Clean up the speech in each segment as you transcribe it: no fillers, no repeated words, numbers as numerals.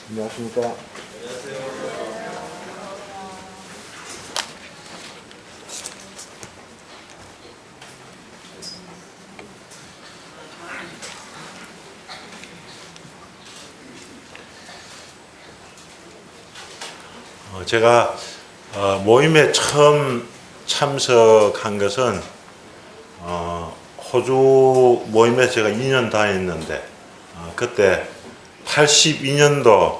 안녕하십니까. 제가 모임에 처음 참석한 것은 호주 모임에 제가 2년 다녔는데 그때 82년도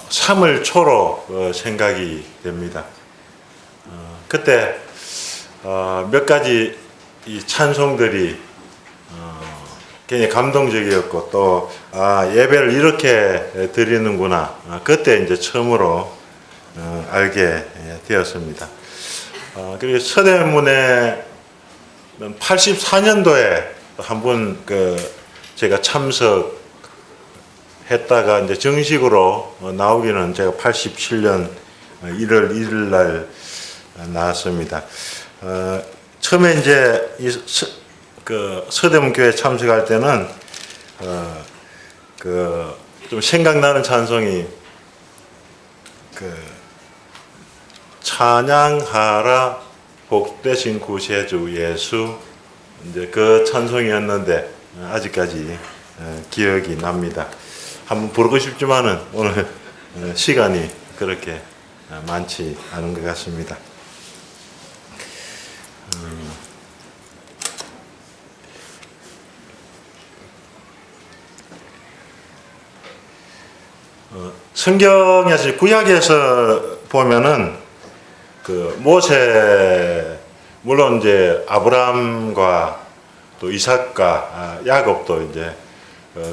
3월 초로 생각이 됩니다. 그때 몇 가지 이 찬송들이 굉장히 감동적이었고 또 예배를 이렇게 드리는구나 그때 이제 처음으로 알게 되었습니다. 그리고 서대문에 84년도에 한번 제가 참석했다가 이제 정식으로 나오기는 제가 87년 1월 1일 날 나왔습니다. 처음에 이제 서대문 교회 참석할 때는 좀 생각나는 찬송이 찬양하라 복되신 구세주 예수, 이제 그 찬송이었는데 아직까지 기억이 납니다. 한번 부르고 싶지만은 오늘 시간이 그렇게 많지 않은 것 같습니다. 성경에서 구약에서 보면은 모세, 물론 이제 아브라함과 또 이삭과 야곱도 이제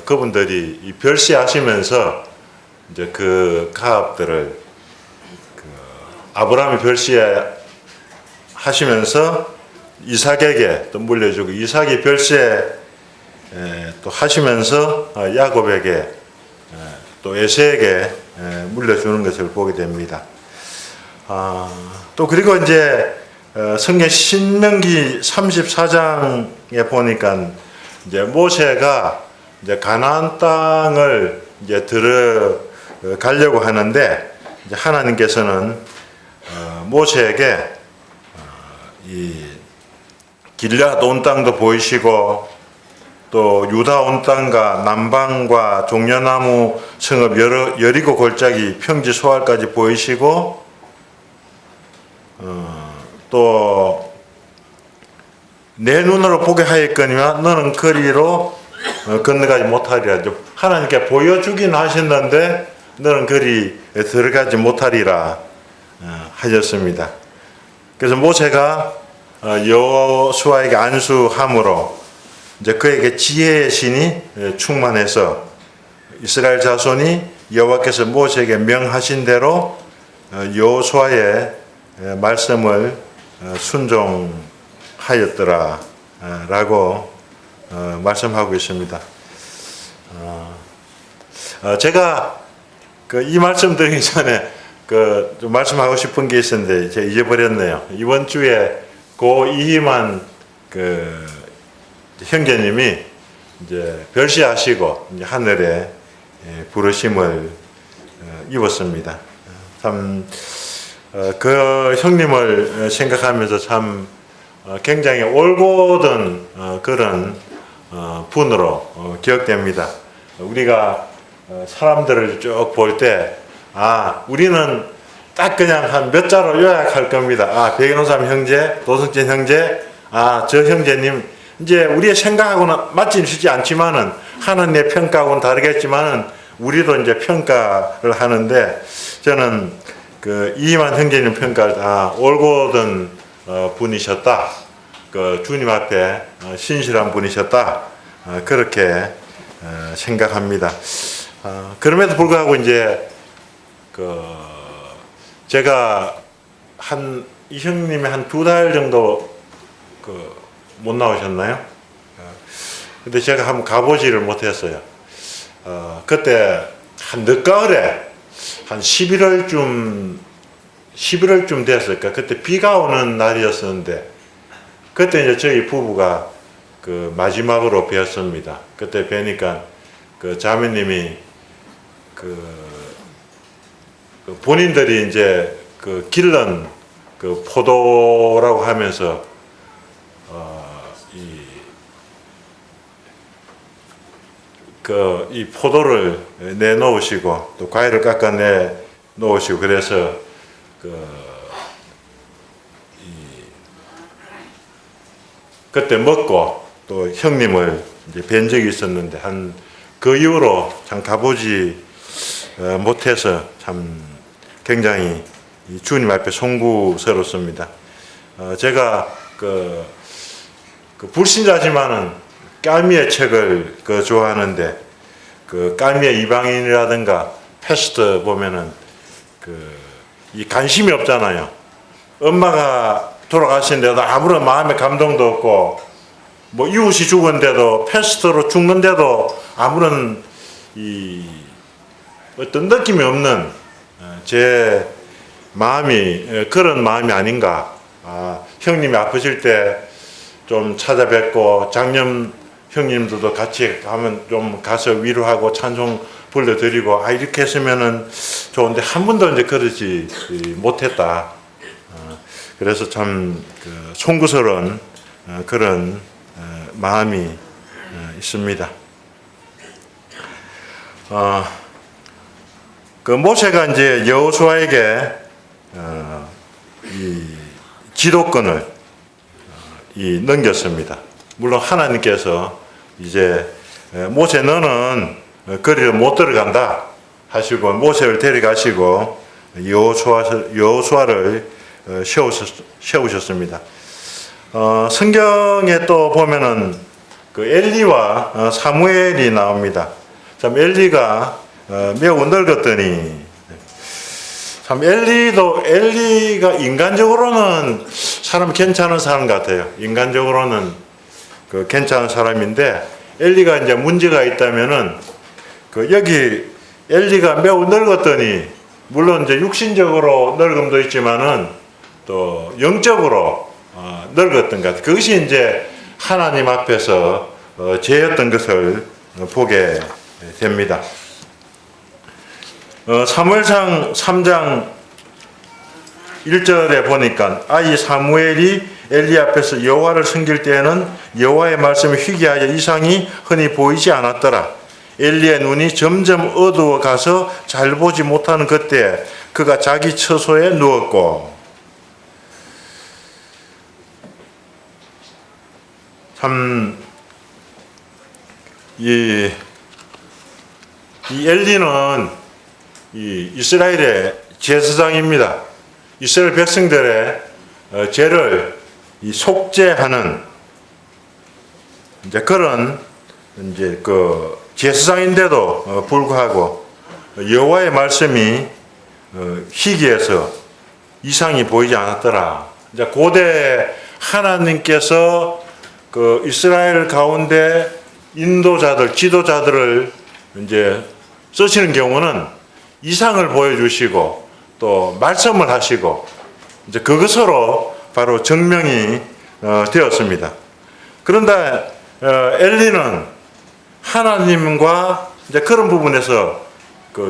그분들이 별시하시면서 이제 그 가업들을 아브라함이 별시하시면서 이삭에게 또 물려주고 이삭이 별시해 또 하시면서 야곱에게 또 에서에게 물려주는 것을 보게 됩니다. 또 그리고 이제 성경 신명기 34장에 보니까 이제 모세가 이제 가나안 땅을 이제 들어가려고 하는데 이제 하나님께서는 모세에게 이 길앗 온 땅도 보이시고 또 유다 온 땅과 남방과 종려나무 성읍 여리고 골짜기 평지 소알까지 보이시고 또 내 눈으로 보게 하였거니와 너는 거리로 건너가지 못하리라. 하나님께 보여주긴 하셨는데 너는 거리 들어가지 못하리라 하셨습니다. 그래서 모세가 여호수아에게 안수함으로 이제 그에게 지혜의 신이 충만해서 이스라엘 자손이 여호와께서 모세에게 명하신 대로 여호수아의 말씀을 순종하였더라 라고 말씀하고 있습니다. 제가 이 말씀 드리기 전에 좀 말씀하고 싶은 게 있었는데 제가 잊어버렸네요. 이번 주에 고 이희만 형제님이 이제 별시하시고 이제 하늘에 부르심을 입었습니다. 참 그 형님을 생각하면서 참 굉장히 올곧은 그런 분으로 기억됩니다. 우리가 사람들을 쭉 볼 때 우리는 딱 그냥 한 몇 자로 요약할 겁니다. 백인호삼 형제, 도승진 형제, 저 형제님 이제 우리의 생각하고는 맞지 않지만은 하나님의 평가하고는 다르겠지만은 우리도 이제 평가를 하는데 저는 이희만 형제님 평가를 올곧은 분이셨다. 주님 앞에 신실한 분이셨다. 그렇게 생각합니다. 그럼에도 불구하고 이제 제가 이 형님이 한 2달 정도 못 나오셨나요? 근데 제가 한번 가보지를 못했어요. 그때 한 늦가을에 한 11월쯤 됐을까? 그때 비가 오는 날이었었는데 그때 이제 저희 부부가 마지막으로 뵈었습니다. 그때 뵈니까 자매님이 그 본인들이 이제 그 길른 그 포도라고 하면서 이 포도를 내놓으시고 또 과일을 깎아내 놓으시고 그래서 그때 먹고 또 형님을 이제 뵌 적이 있었는데 그 이후로 참 가보지 못해서 참 굉장히 주님 앞에 송구스럽습니다. 제가 그 불신자지만은 깔미의 책을 좋아하는데 그 깔미의 이방인이라든가 패스트 보면은 이 관심이 없잖아요. 엄마가 돌아가신데도 아무런 마음의 감동도 없고 뭐 이웃이 죽은데도 패스트로 죽는데도 아무런 어떤 느낌이 없는 제 마음이 그런 마음이 아닌가. 형님이 아프실 때 좀 찾아뵙고 장년 형님들도 같이 가면 좀 가서 위로하고 찬송 불러드리고 이렇게 했으면은 좋은데 한 번도 이제 그러지 못했다. 그래서 참 송구스러운 그런 마음이 있습니다. 그 모세가 이제 여호수아에게 이 지도권을 넘겼습니다. 물론 하나님께서 이제 모세 너는 거리를 못 들어간다 하시고 모세를 데려가시고 여호수아를 세우셨습니다. 성경에 또 보면은 그 엘리와 사무엘이 나옵니다. 참 엘리가 매우 늙었더니 참 엘리가 인간적으로는 사람 괜찮은 사람 같아요. 인간적으로는 괜찮은 사람인데 엘리가 이제 문제가 있다면은 여기 엘리가 매우 늙었더니 물론 이제 육신적으로 늙음도 있지만은 또 영적으로 늙었던 것 같아요. 그것이 이제 하나님 앞에서 죄였던 것을 보게 됩니다. 사무엘상 3장 1절에 보니까 이 사무엘이 엘리 앞에서 여호와를 섬길 때에는 여호와의 말씀이 희귀하여 이상이 흔히 보이지 않았더라. 엘리의 눈이 점점 어두워 가서 잘 보지 못하는 그때 그가 자기 처소에 누웠고 참 이 엘리는 이스라엘의 제사장입니다. 이스라엘 백성들의 죄를 속죄하는 이제 그런 이제 제사장인데도 불구하고 여호와의 말씀이 희귀해서 이상이 보이지 않았더라. 이제 고대 하나님께서 이스라엘 가운데 인도자들, 지도자들을 이제 쓰시는 경우는 이상을 보여주시고 또 말씀을 하시고 이제 그것으로 바로 증명이 되었습니다. 그런데 엘리는 하나님과 이제 그런 부분에서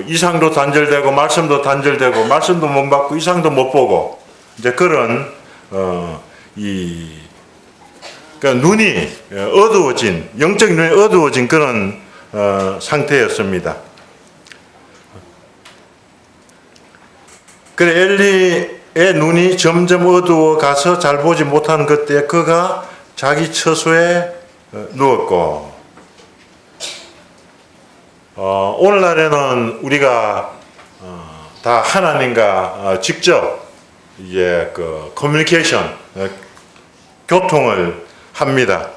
이상도 단절되고 말씀도 단절되고 말씀도 못 받고 이상도 못 보고 이제 그런 눈이 어두워진 영적인 눈이 어두워진 그런 상태였습니다. 그래 엘리의 눈이 점점 어두워 가서 잘 보지 못하는 그때 그가 자기 처소에 누웠고 오늘날에는 우리가 다 하나님과 직접 이제 커뮤니케이션 교통을 합니다.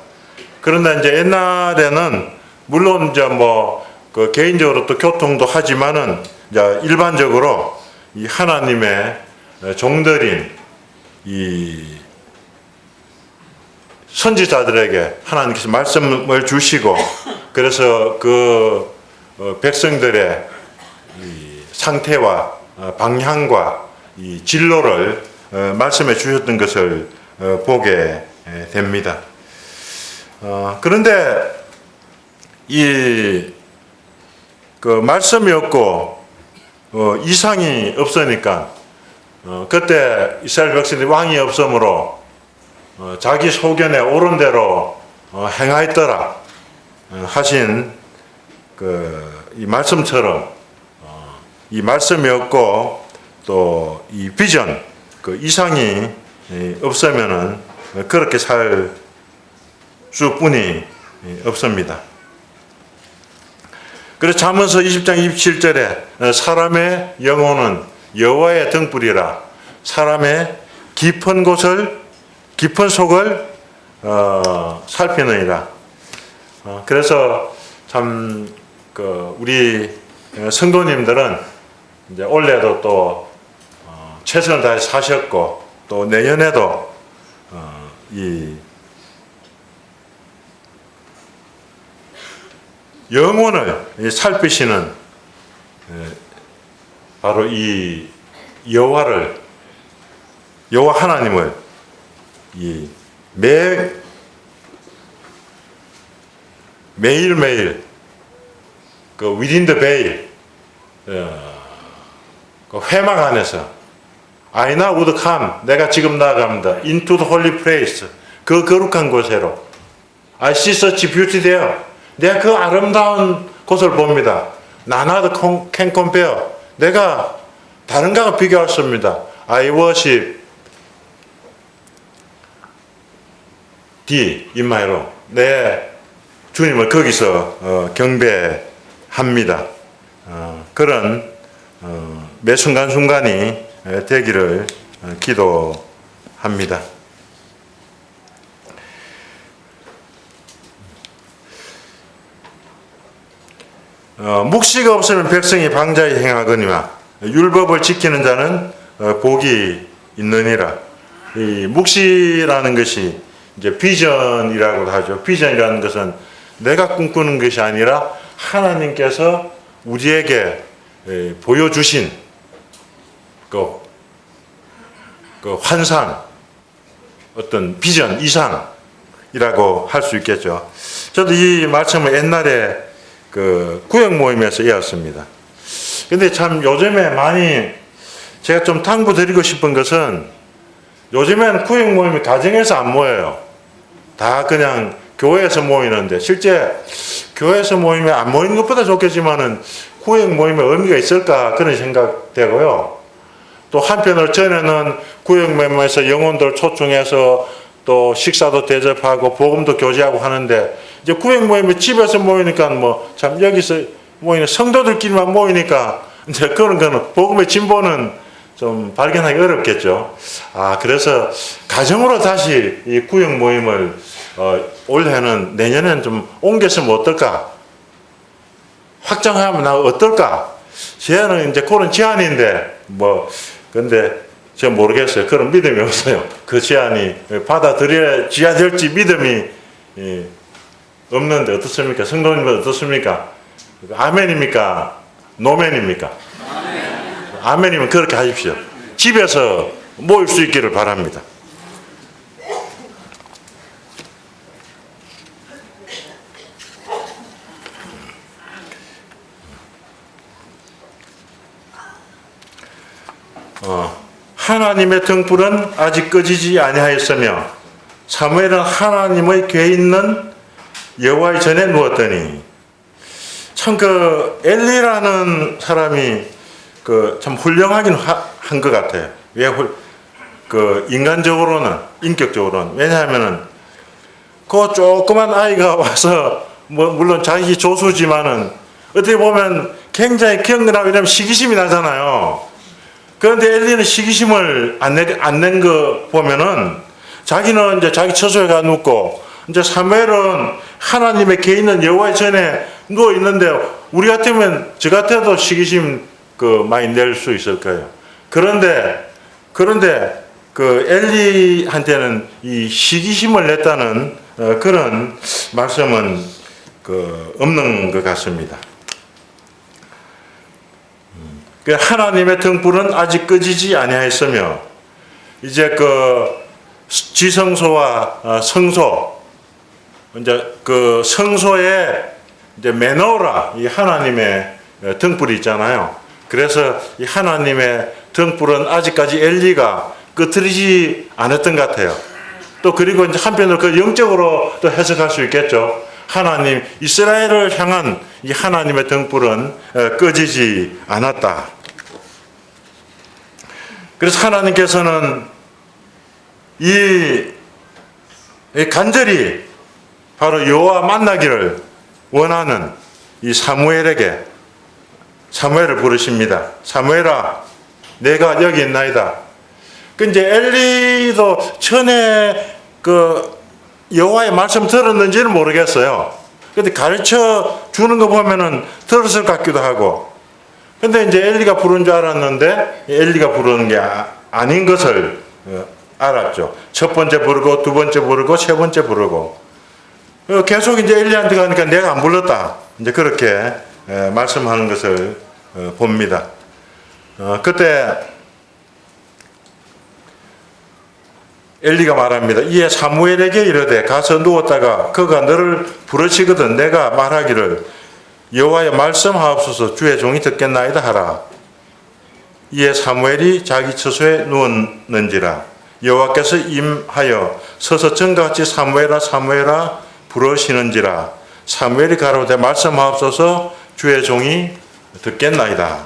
그런데 이제 옛날에는 물론 이제 개인적으로 또 교통도 하지만은 이제 일반적으로 이 하나님의 종들인 이 선지자들에게 하나님께서 말씀을 주시고 그래서 백성들의 이 상태와 방향과 이 진로를 말씀해 주셨던 것을 보게 됩니다. 그런데 그 말씀이 없고 이상이 없으니까 그때 이스라엘 백성들이 왕이 없으므로 자기 소견에 옳은 대로 행하였더라 하신 이 말씀처럼 이 말씀이 없고 또 이 비전 이상이 없으면은 그렇게 살 수뿐이 없습니다. 그래서 잠언서 20장 27절에 사람의 영혼은 여호와의 등불이라 사람의 깊은 속을 살피느니라. 그래서 참 우리 성도님들은 이제 올해도 또 최선을 다해 사셨고 또 내년에도 이 영혼을 살피시는 바로 이 여호와 하나님을 매일매일 within the veil 회막 안에서 I now would come 내가 지금 나아갑니다. into the holy place 그 거룩한 곳으로 I see such beauty there 내가 그 아름다운 곳을 봅니다. None other can compare 내가 다른 것과 비교할 수 없습니다. I worship thee in my room 내 주님을 거기서 경배합니다. 그런 매 순간순간이 되기를 기도합니다. 묵시가 없으면 백성이 방자히 행하거니와 율법을 지키는 자는 복이 있느니라. 이 묵시라는 것이 이제 비전이라고 하죠. 비전이라는 것은 내가 꿈꾸는 것이 아니라 하나님께서 우리에게 보여주신 그 환상, 어떤 비전, 이상이라고 할 수 있겠죠. 저도 이 말씀을 옛날에 구역 모임에서 외웠습니다. 근데 참 요즘에 많이 제가 좀 당부드리고 싶은 것은 요즘에는 구역 모임이 가정에서 안 모여요. 다 그냥 교회에서 모이는데 실제 교회에서 모이면 안 모이는 것보다 좋겠지만은 구역 모임에 의미가 있을까 그런 생각되고요. 또 한편으로 전에는 구역 모임에서 영혼들 초청해서 또 식사도 대접하고 복음도 교제하고 하는데 이제 구역 모임에 집에서 모이니까 뭐 참 여기서 모이는 성도들끼리만 모이니까 이제 그런 거는 복음의 진보는 좀 발견하기 어렵겠죠. 그래서 가정으로 다시 이 구역 모임을 올해는 내년에는 좀 옮겼으면 어떨까? 확장하면 어떨까? 제안은 이제 그런 제안인데 근데 제가 모르겠어요. 그런 믿음이 없어요. 그 제안이 받아들여져야 될지 믿음이 없는데 어떻습니까? 성도님은 어떻습니까? 아멘입니까? 노멘입니까? 아멘이면 그렇게 하십시오. 집에서 모일 수 있기를 바랍니다. 하나님의 등불은 아직 꺼지지 아니하였으며 사무엘은 하나님의 궤 있는 여호와의 전에 누웠더니 참 엘리라는 사람이 참 훌륭하긴 한 것 같아요. 왜 인간적으로는 인격적으로는 왜냐하면은 그 조그만 아이가 와서 물론 자기 조수지만은 어떻게 보면 굉장히 경건하고 이러면 시기심이 나잖아요. 그런데 엘리는 시기심을 안 낸 거 보면은 자기는 이제 자기 처소에 가 눕고 이제 사무엘은 하나님의 궤 있는 여호와의 전에 누워 있는데 우리 같으면 저 같아도 시기심 많이 낼 수 있을 거예요. 그런데 엘리한테는 이 시기심을 냈다는 그런 말씀은 없는 것 같습니다. 하나님의 등불은 아직 꺼지지 아니하였으며 이제 지성소와 성소 이제 성소에 이제 메노라 이 하나님의 등불이 있잖아요. 그래서 이 하나님의 등불은 아직까지 엘리가 끄트리지 않았던 것 같아요. 또 그리고 이제 한편으로 그 영적으로 또 해석할 수 있겠죠. 하나님, 이스라엘을 향한 이 하나님의 등불은 꺼지지 않았다. 그래서 하나님께서는 이 간절히 바로 여호와 만나기를 원하는 이 사무엘에게 사무엘을 부르십니다. 사무엘아, 내가 여기 있나이다. 그 이제 엘리도 전에 그 여호와의 말씀 들었는지는 모르겠어요. 근데 가르쳐 주는 거 보면은 들었을 것 같기도 하고. 근데 이제 엘리가 부른 줄 알았는데 엘리가 부르는 게 아닌 것을 알았죠. 첫 번째 부르고 두 번째 부르고 세 번째 부르고 계속 이제 엘리한테 가니까 내가 안 불렀다. 이제 그렇게 말씀하는 것을 봅니다. 그때 엘리가 말합니다. 이에 사무엘에게 이르되 가서 누웠다가 그가 너를 부르시거든 내가 말하기를 여호와의 말씀하옵소서 주의 종이 듣겠나이다 하라. 이에 사무엘이 자기 처소에 누웠는지라 여호와께서 임하여 서서 전같이 사무엘아 사무엘아 부르시는지라 사무엘이 가로되 말씀하옵소서 주의 종이 듣겠나이다.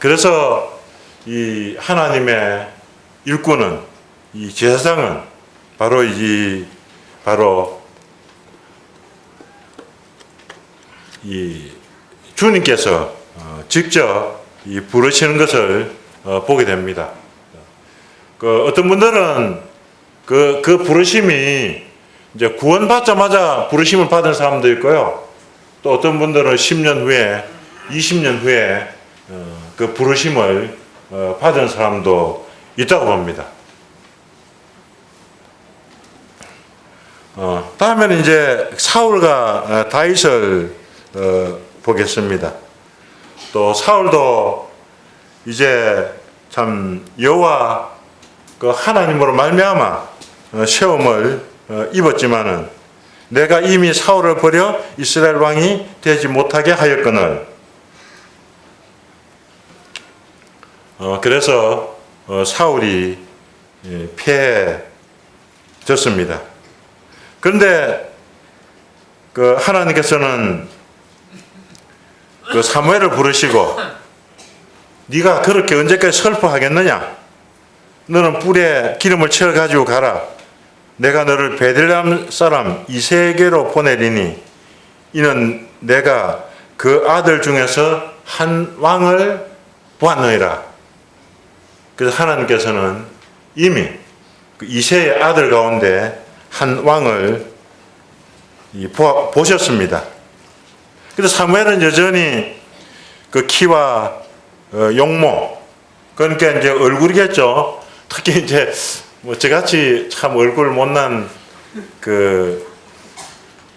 그래서 이 하나님의 일꾼은 이 제사장은 바로 이 주님께서 직접 이 부르시는 것을 보게 됩니다. 그 어떤 분들은 그 부르심이 이제 구원받자마자 부르심을 받은 사람도 있고요. 또 어떤 분들은 10년 후에, 20년 후에 그 부르심을 받은 사람도 있다고 봅니다. 다음에는 이제 사울과 다윗을 보겠습니다. 또 사울도 이제 참 여호와 그 하나님으로 말미암아 시험을 입었지만은 내가 이미 사울을 버려 이스라엘 왕이 되지 못하게 하였거늘. 그래서 사울이 패해졌습니다. 그런데 그 하나님께서는 그 사무엘을 부르시고 네가 그렇게 언제까지 슬퍼하겠느냐? 너는 뿔에 기름을 채워 가지고 가라. 내가 너를 베들레헴 사람 이세에게로 보내리니 이는 내가 그 아들 중에서 한 왕을 보았느니라. 그래서 하나님께서는 이미 그 이세의 아들 가운데 한 왕을 보셨습니다. 그래서 사무엘은 여전히 그 키와 용모, 그러니까 이제 얼굴이겠죠. 특히 이제 뭐 저같이 참 얼굴 못난 그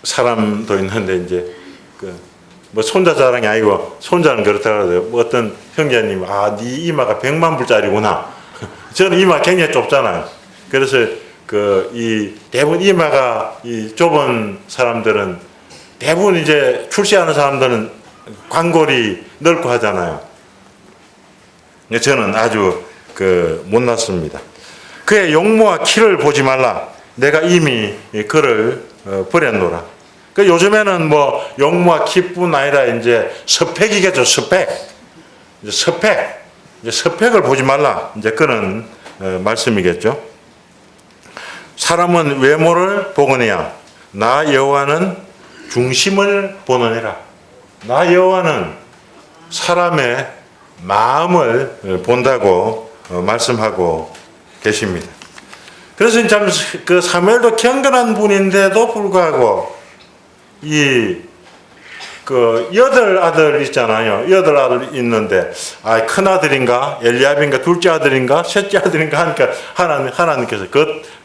사람도 있는데 이제 그 뭐 손자 자랑이 아니고 손자는 그렇다 그러더라고요. 뭐 어떤 형제님 네 이마가 100만 불짜리구나. 저는 이마 굉장히 좁잖아요. 그래서 그 이 대부분 이마가 이 좁은 사람들은 대부분 이제 출시하는 사람들은 관골이 넓고 하잖아요. 저는 아주 그 못났습니다. 그의 용모와 키를 보지 말라. 내가 이미 그를 버렸노라. 그 요즘에는 뭐 용모와 키뿐 아니라 이제 스펙이겠죠. 스펙. 이제 스펙을 보지 말라. 이제 그런 말씀이겠죠. 사람은 외모를 보거니와 나 여호와는 중심을 보느니라. 나 여호와는 사람의 마음을 본다고 말씀하고 계십니다. 그래서 참 그 사무엘도 경건한 분인데도 불구하고 그 8아들 있잖아요. 8아들 있는데 큰 아들인가 엘리압인가 둘째 아들인가 셋째 아들인가 하니까 하나님께서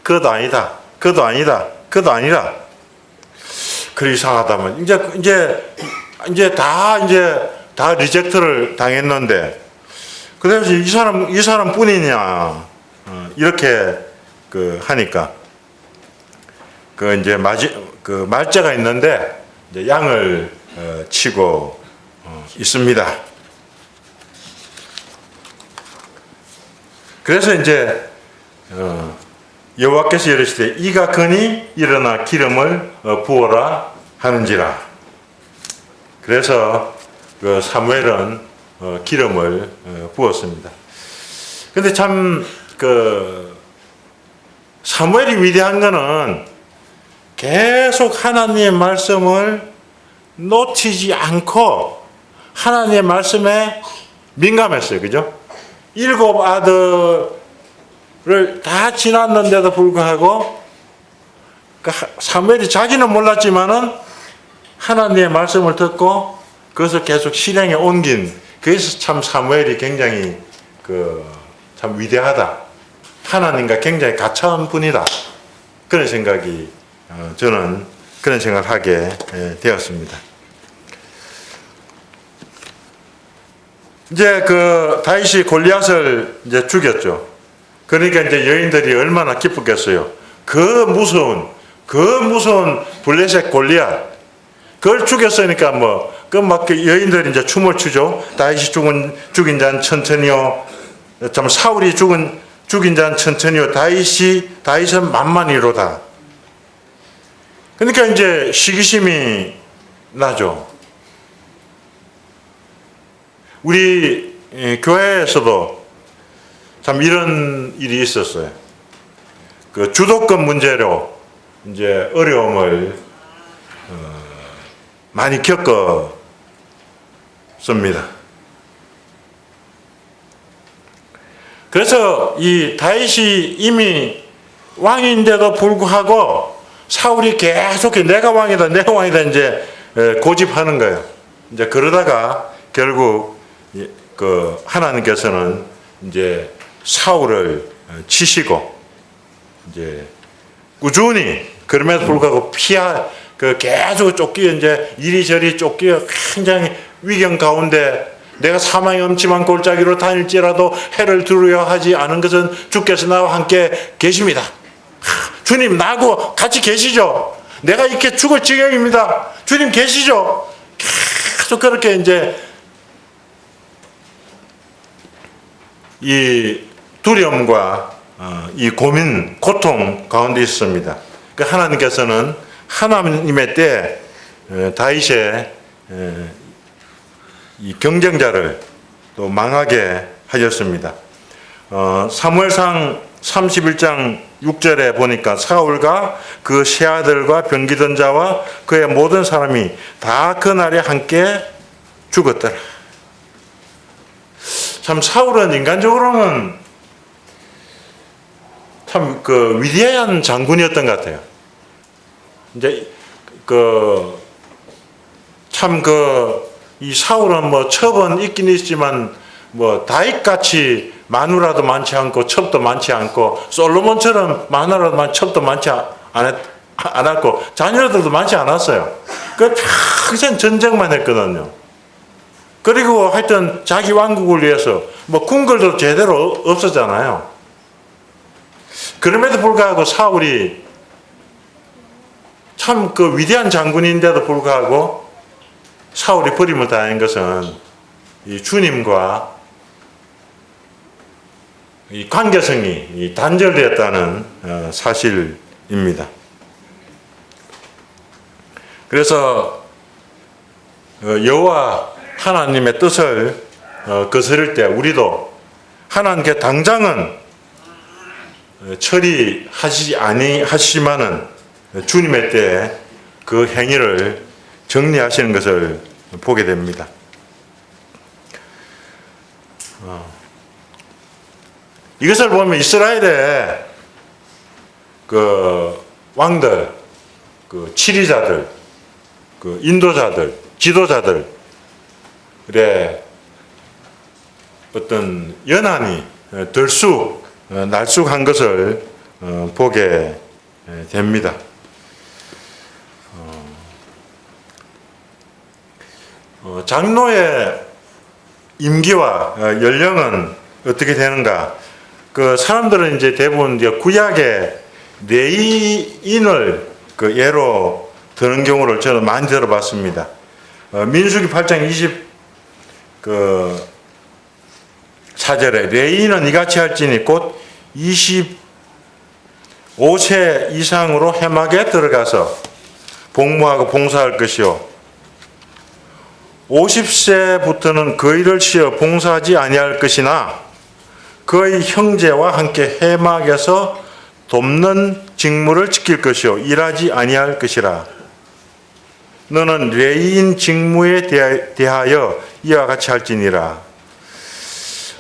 그것도 아니다. 그것도 아니다. 그것도 아니라. 그래 이상하다면 이제 다 리젝트를 당했는데 그래서 이 사람 뿐이냐 이렇게 그 하니까 그 이제 말째가 있는데 이제 양을 치고 있습니다. 그래서 이제 여호와께서 이르시되 이가 거니 일어나 기름을 부어라 하는지라. 그래서 그 사무엘은 기름을 부었습니다. 근데 참 그 사무엘이 위대한 거는 계속 하나님의 말씀을 놓치지 않고 하나님의 말씀에 민감했어요. 그죠? 7 아들을 다 지났는데도 불구하고 사무엘이 자기는 몰랐지만은 하나님의 말씀을 듣고 그것을 계속 실행에 옮긴, 그래서 참 사무엘이 굉장히 참 위대하다, 하나님과 굉장히 가까운 분이다, 그런 생각이 저는 그런 생각을 하게 되었습니다. 이제 다윗이 골리앗을 이제 죽였죠. 그러니까 이제 여인들이 얼마나 기쁘겠어요. 그 무서운 블레셋 골리앗, 그걸 죽였으니까 여인들이 이제 춤을 추죠. 다윗이 죽인 자는 천천히요. 참 사울이 죽인 자는 천천히요. 다윗은 만만히로다. 그러니까 이제 시기심이 나죠. 우리 교회에서도 참 이런 일이 있었어요. 그 주도권 문제로 이제 어려움을 많이 겪었습니다. 그래서 이 다윗이 이미 왕인데도 불구하고 사울이 계속 내가 왕이다 이제 고집하는 거예요. 이제 그러다가 결국 하나님께서는 이제 사울을 치시고 이제 꾸준히 그럼에도 불구하고 계속 쫓기어 이제 이리저리 쫓기어 굉장히 위경 가운데 내가 사망의 엄침한 골짜기로 다닐지라도 해를 두려워 하지 않은 것은 주께서 나와 함께 계십니다. 주님 나하고 같이 계시죠? 내가 이렇게 죽을 지경입니다. 주님 계시죠? 계속 그렇게 이제 이 두려움과 이 고민, 고통 가운데 있습니다. 하나님께서는 하나님의 때 다윗의 이 경쟁자를 또 망하게 하셨습니다. 사무엘상 31장 6절에 보니까 사울과 그 세 아들과 병기던 자와 그의 모든 사람이 다 그날에 함께 죽었더라. 참 사울은 인간적으로는 참 위대한 장군이었던 것 같아요. 이제 이 사울은 첩은 있긴 있지만 다윗같이 마누라도 많지 않고 첩도 많지 않고 솔로몬처럼 마누라도 많지 첩도 많지 않았고 자녀들도 많지 않았어요. 평생 전쟁만 했거든요. 그리고 하여튼 자기 왕국을 위해서 궁궐도 제대로 없었잖아요. 그럼에도 불구하고 사울이 참 위대한 장군인데도 불구하고 사울이 버림을 당한 것은 이 주님과 이 관계성이 단절되었다는 사실입니다. 그래서 여호와 하나님의 뜻을 거스를 때 우리도 하나님께 당장은 처리하시지 아니하시지만은 주님의 때에 그 행위를 정리하시는 것을 보게 됩니다. 이것을 보면 이스라엘의 왕들, 치리자들, 인도자들, 지도자들의 어떤 연한이 날쑥한 것을 보게 됩니다. 장로의 임기와 연령은 어떻게 되는가? 사람들은 이제 대부분 구약의 레위인을 예로 드는 경우를 저는 많이 들어봤습니다. 민수기 8장 24절에 레위인은 이같이 할지니 곧 25세 이상으로 회막에 들어가서 복무하고 봉사할 것이요 50세부터는 그 일을 쉬어 봉사하지 아니할 것이나 그의 형제와 함께 회막에서 돕는 직무를 지킬 것이요 일하지 아니할 것이라. 너는 레위인 직무에 대하여 이와 같이 할지니라.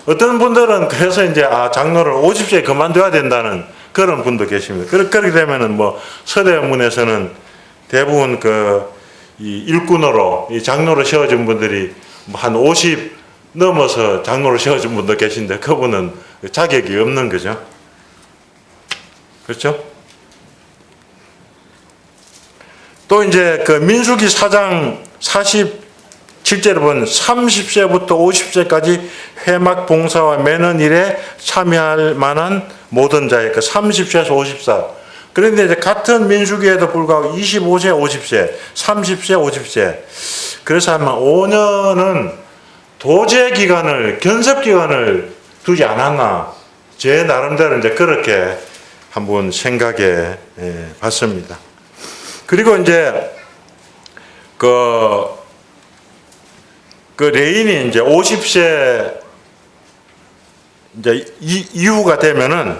어떤 분들은 그래서 이제 장로를 50세에 그만둬야 된다는 그런 분도 계십니다. 그렇게 되면은 뭐 서대문에서는 대부분 이 일꾼으로 이 장로로 세워진 분들이 한 50 넘어서 장로로 세워진 분도 계신데 그분은 자격이 없는 거죠. 그렇죠? 또 이제 민수기 4장 47절에 보면 30세부터 50세까지 회막 봉사와 매는 일에 참여할 만한 모든 자의 30세에서 54. 그런데 이제 같은 민수기에도 불구하고 25세, 50세, 30세, 50세. 그래서 아마 5년은 도제 기간을, 견습 기간을 두지 않았나. 제 나름대로 이제 그렇게 한번 생각해 봤습니다. 그리고 이제 그 레인이 이제 50세 이제 이후가 되면은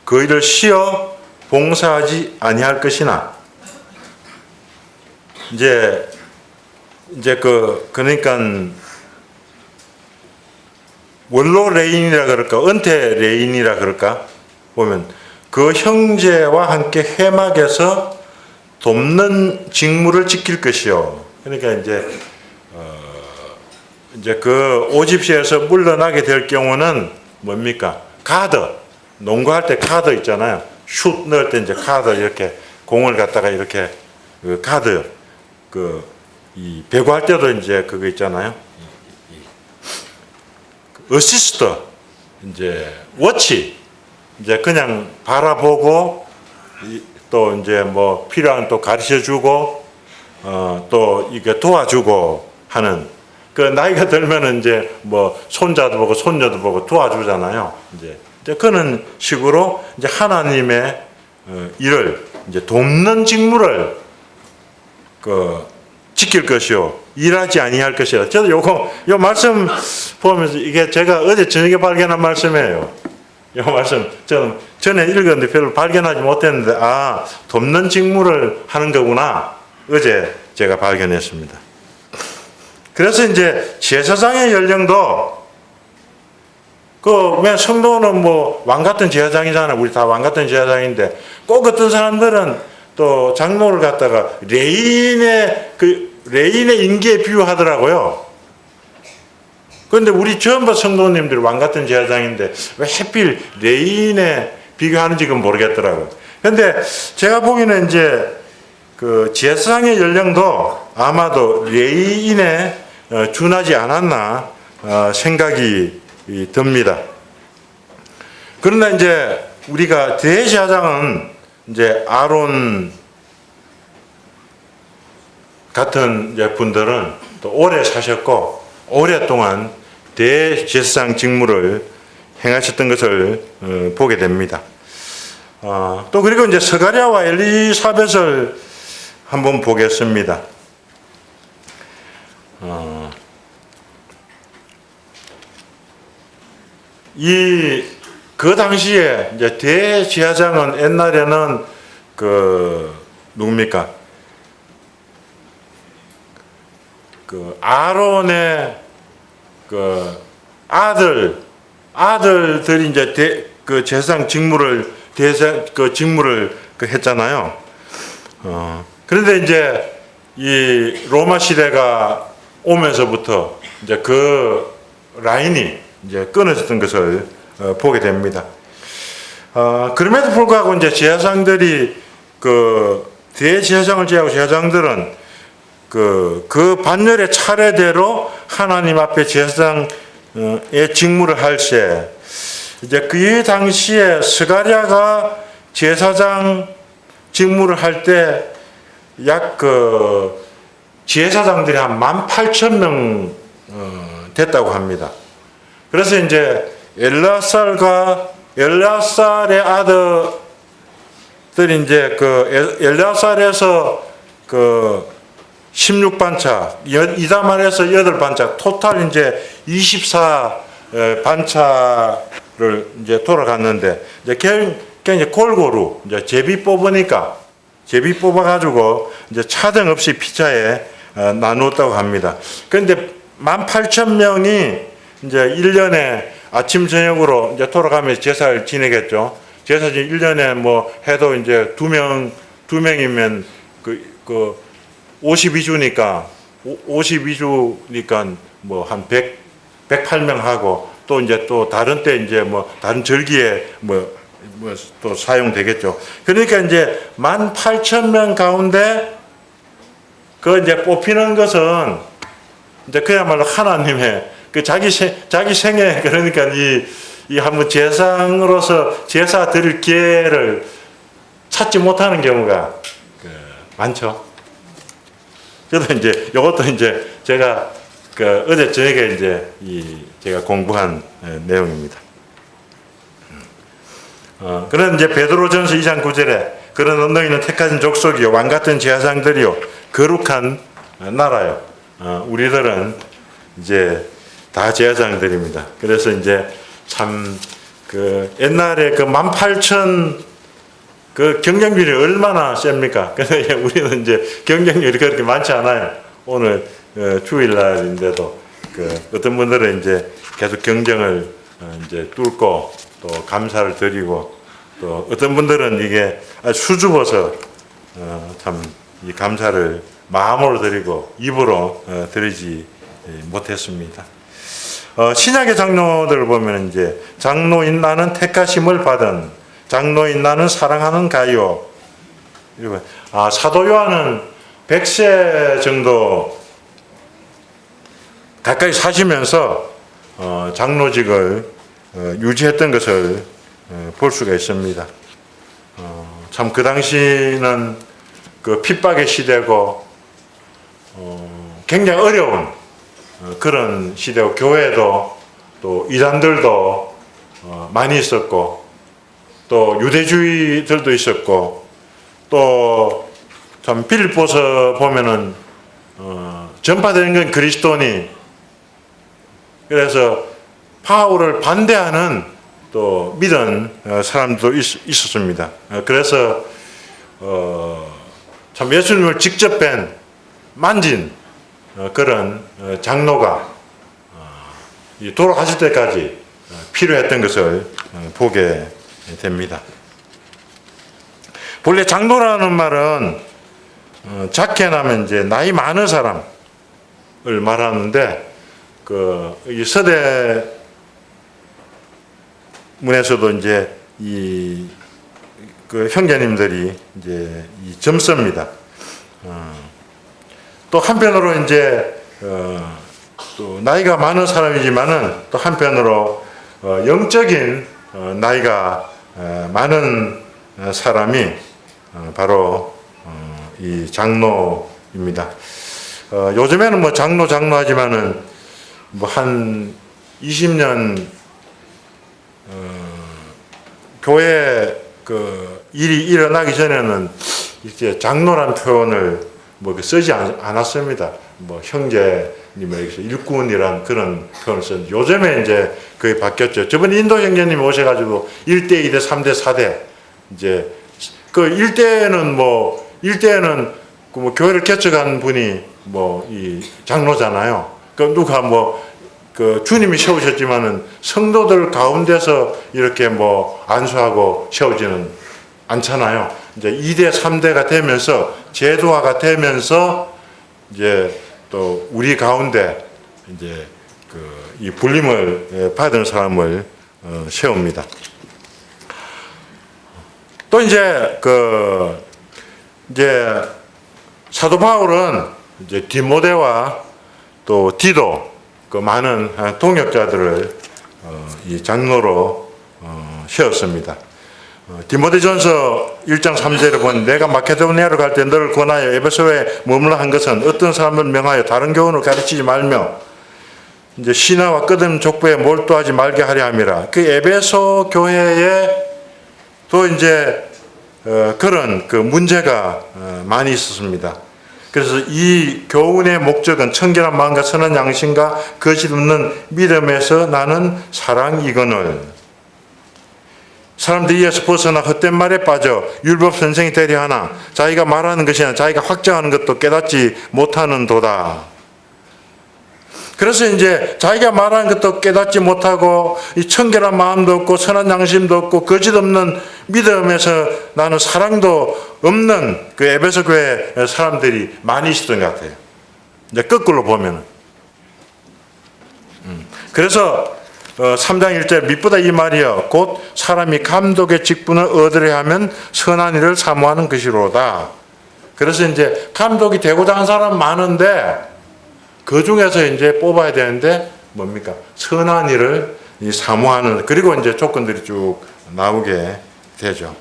그 일을 쉬어 봉사하지 아니할 것이나 이제 그러니까 원로 레인이라 그럴까 은퇴 레인이라 그럴까 보면 그 형제와 함께 회막에서 돕는 직무를 지킬 것이요. 그러니까 이제 그 50세에서 물러나게 될 경우는 뭡니까? 카드. 농구할 때 카드 있잖아요. 슛 넣을 때 이제 카드 이렇게 공을 갖다가 이렇게 카드 이 배구할 때도 이제 그거 있잖아요. 어시스트 이제 워치 이제 그냥 바라보고 또 이제 뭐 필요한 또 가르쳐 주고 또 이게 도와주고 하는 그 나이가 들면은 이제 뭐 손자도 보고 손녀도 보고 도와주잖아요. 이제 그런 식으로 이제 하나님의 일을 이제 돕는 직무를 지킬 것이요 일하지 아니할 것이라. 저도 요 말씀 보면서 이게 제가 어제 저녁에 발견한 말씀이에요. 요 말씀 저는 전에 읽었는데 별로 발견하지 못했는데 돕는 직무를 하는 거구나. 어제 제가 발견했습니다. 그래서 이제 제사장의 연령도 왜 성도는 뭐 왕 같은 제사장이잖아요. 우리 다 왕 같은 제사장인데 꼭 어떤 사람들은 또 장로를 갖다가 레인의 임기에 비유하더라고요. 그런데 우리 전부 성도님들이 왕 같은 제사장인데 왜 하필 레인에 비교하는지 그건 모르겠더라고요. 그런데 제가 보기에는 이제 그 제사장의 연령도 아마도 레인에 준하지 않았나 생각이 듭니다. 그러나 이제 우리가 대제사장은 이제 아론 같은 이제 분들은 또 오래 사셨고 오랫동안 대제사장 직무를 행하셨던 것을 보게 됩니다. 또 그리고 이제 스가랴와 엘리사벳을 한번 보겠습니다. 그 당시에 이제 대제사장은 옛날에는 누굽니까? 아론의 아들들이 이제 제사장 직무를 직무를 했잖아요. 그런데 이제 이 로마 시대가 오면서부터 이제 그 라인이 이제 끊어졌던 것을 보게 됩니다. 그럼에도 불구하고 이제 제사장들이 대제사장을 제외하고 제사장들은 그 반열의 차례대로 하나님 앞에 제사장의 직무를 할 때 이제 그 당시에 스가랴가 제사장 직무를 할 때 약 제사장들이 한 18,000명 됐다고 합니다. 그래서 이제 엘르앗살의 아들들이 이제 그 엘르앗살에서 그 16반차, 이다말에서 8반차, 토탈 이제 24반차를 이제 돌아갔는데, 이제 이제 골고루 이제 제비 뽑아가지고 이제 차등 없이 피차에 나누었다고 합니다. 그런데 18,000명이 이제 1년에 아침 저녁으로 이제 돌아가면서 제사를 지내겠죠. 제사 1년에 뭐 해도 이제 두 명이면 그 52주니까 뭐 한 108명 하고, 또 이제 또 다른 때 이제 뭐 다른 절기에 뭐 또 사용되겠죠. 그러니까 이제 18,000명 가운데 그 이제 뽑히는 것은 이제 그야말로 하나님의 그 자기 생애, 그러니까 이 한번 제사장으로서 제사 드릴 기회를 찾지 못하는 경우가 많죠. 그래서 이제 이것도 이제 제가 그 어제 저녁에 이제 제가 공부한 내용입니다. 그런 이제 베드로전서 2장 9절에 그런 너희는 택하신 족속이요 왕 같은 제사장들이요 거룩한 나라요. 우리들은 이제 다 제사장들입니다. 그래서 이제 참 그 옛날에 그 18,000 그 경쟁률이 얼마나 셉니까? 근데 우리는 이제 경쟁률이 그렇게 많지 않아요. 오늘 주일날인데도 그 어떤 분들은 이제 계속 경쟁을 이제 뚫고 또 감사를 드리고, 또 어떤 분들은 이게 수줍어서 참 이 감사를 마음으로 드리고 입으로 드리지 못했습니다. 신약의 장로들을 보면 이제 장로인 나는 택하심을 받은, 장로인 나는 사랑하는 가요. 사도 요한은 100세 정도 가까이 사시면서 장로직을 유지했던 것을 볼 수가 있습니다. 참 그 당시는 그 핍박의 시대고 굉장히 어려운 그런 시대고, 교회도 또 이단들도 많이 있었고, 또 유대주의들도 있었고, 또 참 빌립보서 보면은 전파되는 건 그리스도니, 그래서 바울을 반대하는 또 믿은 사람도 있었습니다. 그래서 참 예수님을 직접 만진 그런 장로가 돌아가실 때까지 필요했던 것을 보게 됩니다. 본래 장로라는 말은 작게 나면 이제 나이 많은 사람을 말하는데, 이 서대문에서도 이제 그 형제님들이 이제 점섭니다. 또 한편으로 이제 또 나이가 많은 사람이지만은 또 한편으로 영적인 나이가 많은 사람이 바로 이 장로입니다. 요즘에는 뭐 장로 하지만은 뭐 한 20년 교회 그 일이 일어나기 전에는 이제 장로란 표현을 뭐 쓰지 않았습니다. 뭐 형제님에게서 일꾼이란 그런 표현을 썼는데, 요즘에 이제 그게 바뀌었죠. 저번 인도 형제님이 오셔가지고 1대, 2대, 3대, 4대 이제 그 1대는 그 뭐 교회를 개척한 분이 뭐 이 장로잖아요. 그 누가 그 주님이 세우셨지만은 성도들 가운데서 이렇게 뭐 안수하고 세우지는 않잖아요. 이제 2대, 3대가 되면서 제도화가 되면서 이제 또 우리 가운데 이제 이 불림을 받은 사람을 세웁니다. 또 이제 이제 사도 바울은 이제 디모데와 또 디도 그 많은 동역자들을 이 장로로 세웠습니다. 디모데전서 1장 3절에 보면 내가 마케도니아로 갈 때 너를 권하여 에베소에 머물러 한 것은 어떤 사람을 명하여 다른 교훈을 가르치지 말며 이제 신화와 끝없는 족보에 몰두하지 말게 하려 함이라. 그 에베소 교회에 또 이제 그런 그 문제가 많이 있었습니다. 그래서 이 교훈의 목적은 청결한 마음과 선한 양심과 거짓 없는 믿음에서 나는 사랑이거늘 사람들이 이에서 벗어나 헛된 말에 빠져 율법 선생이 되려 하나 자기가 말하는 것이나 자기가 확정하는 것도 깨닫지 못하는 도다. 그래서 이제 자기가 말하는 것도 깨닫지 못하고 이 청결한 마음도 없고 선한 양심도 없고 거짓 없는 믿음에서 나는 사랑도 없는 그 에베소 교회 사람들이 많이 있었던 것 같아요. 이제 거꾸로 보면은. 그래서 3장 1절 밑보다 이 말이여 곧 사람이 감독의 직분을 얻으려 하면 선한 일을 사모하는 것이로다. 그래서 이제 감독이 되고자 하는 사람 많은데 그 중에서 이제 뽑아야 되는데 뭡니까? 선한 일을 사모하는 그리고 이제 조건들이 쭉 나오게 되죠.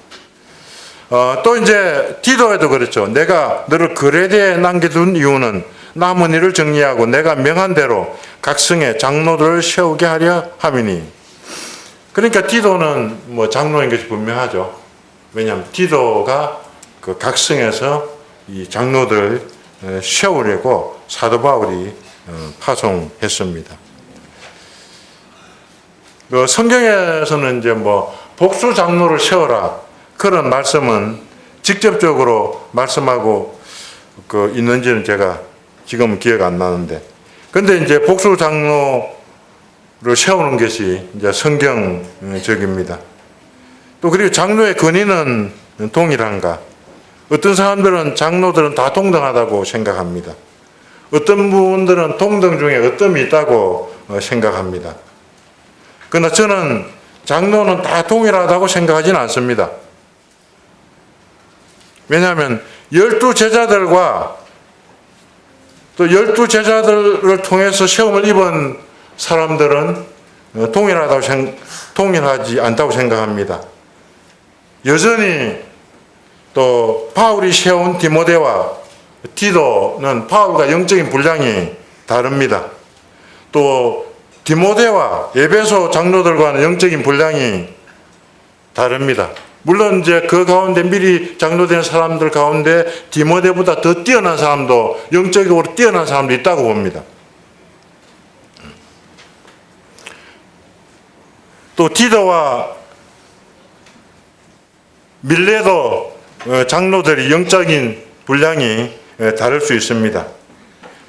또 이제 디도에도 그렇죠. 내가 너를 그레데에 남겨둔 이유는 남은 일을 정리하고 내가 명한 대로 각 성에 장로들을 세우게 하려 함이니. 그러니까 디도는 뭐 장로인 것이 분명하죠. 왜냐하면 디도가 그 각 성에서 이 장로들을 세우려고 사도 바울이 파송했습니다. 그 성경에서는 이제 뭐 복수 장로를 세워라 그런 말씀은 직접적으로 말씀하고 그 있는지는 제가 지금은 기억 안 나는데, 근데 이제 복수 장로를 세우는 것이 이제 성경적입니다. 또 그리고 장로의 권위는 동일한가? 어떤 사람들은 장로들은 다 동등하다고 생각합니다. 어떤 분들은 동등 중에 어뜸이 있다고 생각합니다. 그러나 저는 장로는 다 동일하다고 생각하지는 않습니다. 왜냐하면 12제자들과 또 12제자들을 통해서 시험을 입은 사람들은 동일하지 않다고 생각합니다. 여전히 또 바울이 세운 디모데와 디도는 바울과 영적인 분량이 다릅니다. 또 디모데와 에베소 장로들과는 영적인 분량이 다릅니다. 물론 이제 그 가운데 미리 장로된 사람들 가운데 디모데보다 더 뛰어난 사람도 영적으로 뛰어난 사람도 있다고 봅니다. 또 디도와 밀레도 장로들이 영적인 분량이 다를 수 있습니다.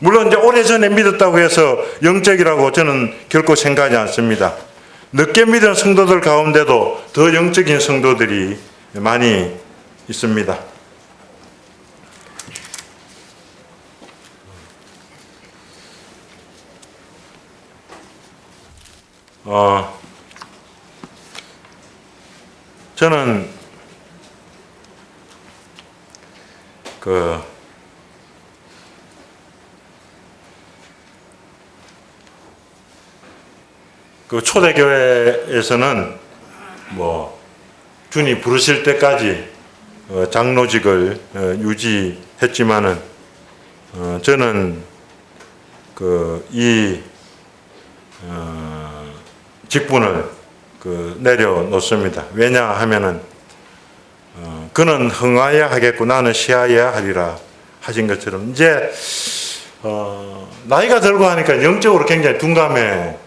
물론 이제 오래전에 믿었다고 해서 영적이라고 저는 결코 생각하지 않습니다. 늦게 믿은 성도들 가운데도 더 영적인 성도들이 많이 있습니다. 저는 그 초대교회에서는 뭐 주님 부르실 때까지 장로직을 유지했지만은 저는 이 직분을 내려놓습니다. 왜냐하면은 그는 흥하여야 하겠고 나는 쉬어야 하리라 하신 것처럼 이제 나이가 들고 하니까 영적으로 굉장히 둔감해져요.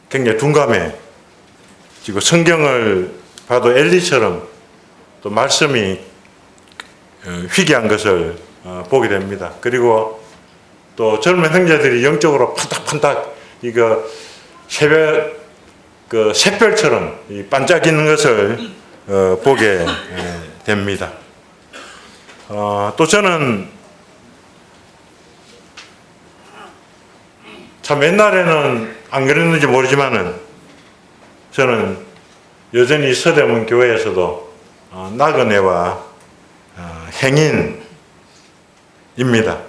굉장히 둔감해지고 성경을 봐도 엘리처럼 또 말씀이 희귀한 것을 보게 됩니다. 그리고 또 젊은 형제들이 영적으로 판닥판닥 이거 샛별처럼 반짝이는 것을 보게 됩니다. 또 저는 참 옛날에는 안 그랬는지 모르지만은 저는 여전히 서대문 교회에서도 나그네와 행인입니다.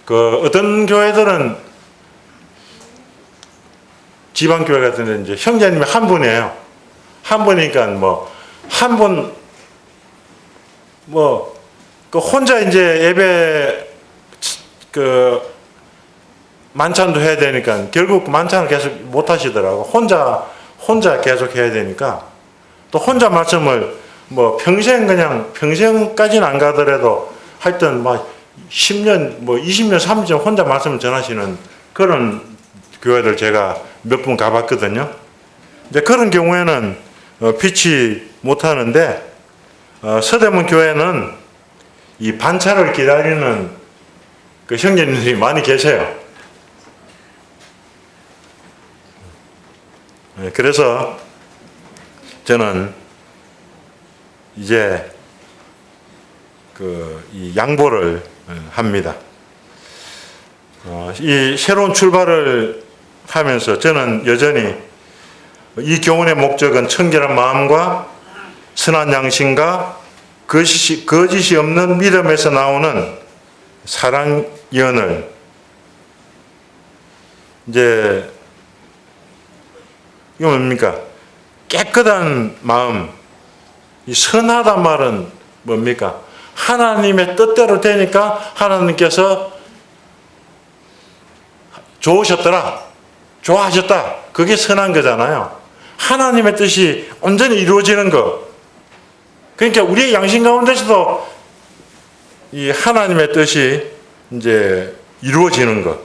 어떤 교회들은 지방교회 같은 데 이제 형제님이 한 분이에요. 한 분이니까 한 분, 혼자 이제 예배, 만찬도 해야 되니까 결국 만찬을 계속 못 하시더라고. 혼자 계속 해야 되니까 또 혼자 말씀을 평생까지는 안 가더라도 하여튼 10년, 20년, 30년 혼자 말씀을 전하시는 그런 교회들 제가 몇 분 가봤거든요. 이제 그런 경우에는 피치 못 하는데, 서대문 교회는 이 반차를 기다리는 그 형제님들이 많이 계세요. 그래서 저는 이제 이 양보를 합니다. 이 새로운 출발을 하면서 저는 여전히 이 교훈의 목적은 청결한 마음과 선한 양심과 거짓이 없는 믿음에서 나오는 사랑 연을 이제 이거 뭡니까? 깨끗한 마음. 이 선하단 말은 뭡니까? 하나님의 뜻대로 되니까 하나님께서 좋아하셨다. 그게 선한 거잖아요. 하나님의 뜻이 온전히 이루어지는 것. 그러니까 우리의 양심 가운데서도 이 하나님의 뜻이 이제 이루어지는 것.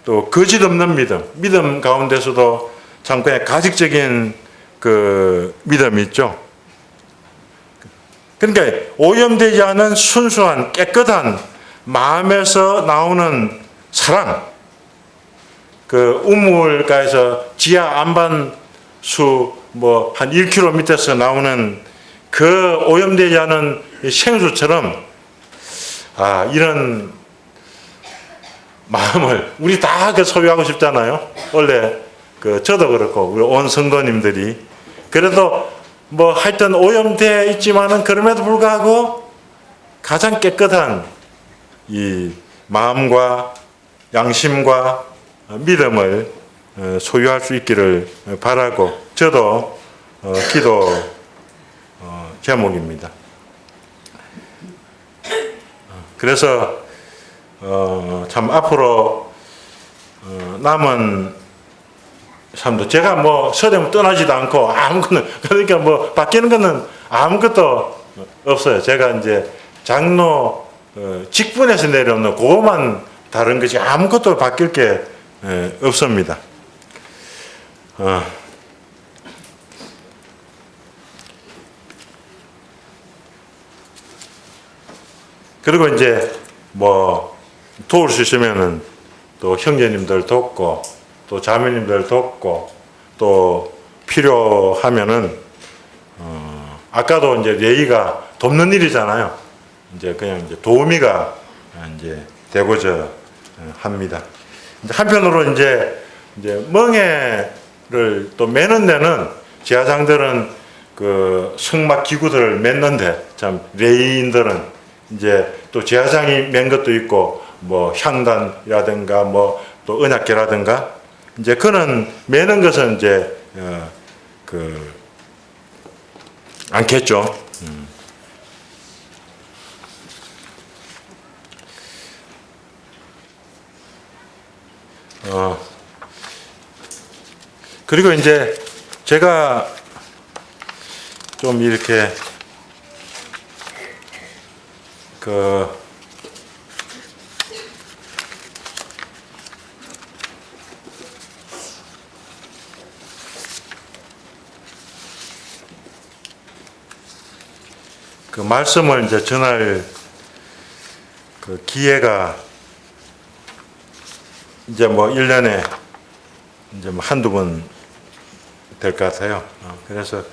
또 거짓 없는 믿음 가운데서도 참 그냥 가식적인 그 믿음이 있죠. 그러니까 오염되지 않은 순수한 깨끗한 마음에서 나오는 사랑. 그 우물가에서 지하 안반수 한 1km 밑에서 나오는 그 오염되지 않은 생수처럼 이런 마음을 우리 다 소유하고 싶잖아요. 원래 저도 그렇고 우리 온 성도님들이 그래도 하여튼 오염되어 있지만은 그럼에도 불구하고 가장 깨끗한 이 마음과 양심과 믿음을 소유할 수 있기를 바라고 저도 기도 제목입니다. 그래서 참 앞으로 남은 삶도 제가 서대문 떠나지도 않고 아무거나 그러니까 바뀌는 거는 아무것도 없어요. 제가 이제 장로 직분에서 내려오는 그것만 다른 것이 아무것도 바뀔 게 없습니다. 그리고 이제 도울 수 있으면은 또 형제님들 돕고 또 자매님들 돕고 또 필요하면은 아까도 이제 레이가 돕는 일이잖아요. 이제 그냥 이제 도우미가 이제 되고자 합니다. 한편으로 이제 멍에를 또 매는 데는 지하장들은 그 성막 기구들을 맸는데 참 레이인들은 이제 또 지하장이 맨 것도 있고 향단이라든가 또 은약계라든가 이제 그는 매는 것은 이제 않겠죠. 그리고 이제 제가 좀 이렇게 그 말씀을 이제 전할 그 기회가 이제 1년에 이제 한두 번 될 것 같아요. 그래서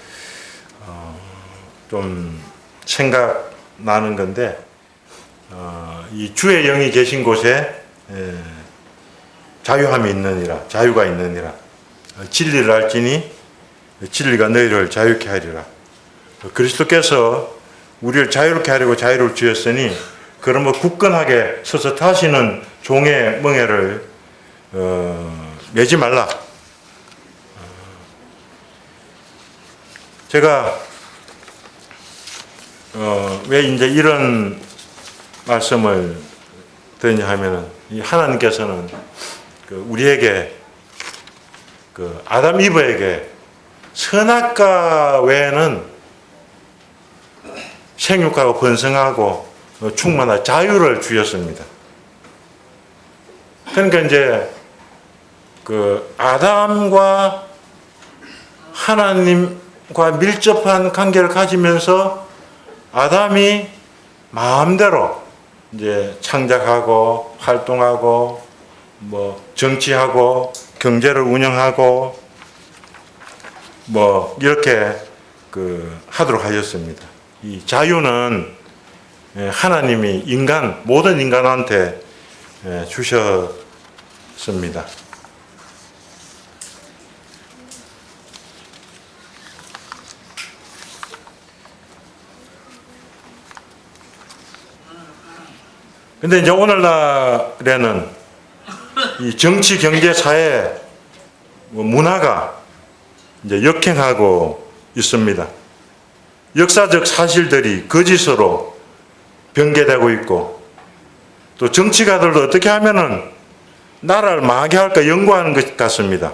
좀 생각나는 건데 이 주의 영이 계신 곳에 자유함이 있느니라, 자유가 있느니라. 진리를 알지니 진리가 너희를 자유케 하리라. 그리스도께서 우리를 자유롭게 하려고 자유를 주셨으니 그러면 굳건하게 서서 타시는 종의 멍에를 매지 말라. 제가 왜 이제 이런 말씀을 드리냐 하면은 이 하나님께서는 우리에게 아담 이브에게 선악과 외에는 생육하고 번성하고 충만한 자유를 주셨습니다. 그러니까 이제 아담과 하나님과 밀접한 관계를 가지면서 아담이 마음대로 이제 창작하고 활동하고 뭐 정치하고 경제를 운영하고 뭐 이렇게 하도록 하셨습니다. 이 자유는 하나님이 모든 인간한테 주셨습니다. 근데 이제 오늘날에는 이 정치, 경제, 사회, 문화가 이제 역행하고 있습니다. 역사적 사실들이 거짓으로 변개되고 있고, 또 정치가들도 어떻게 하면은 나라를 망하게 할까 연구하는 것 같습니다.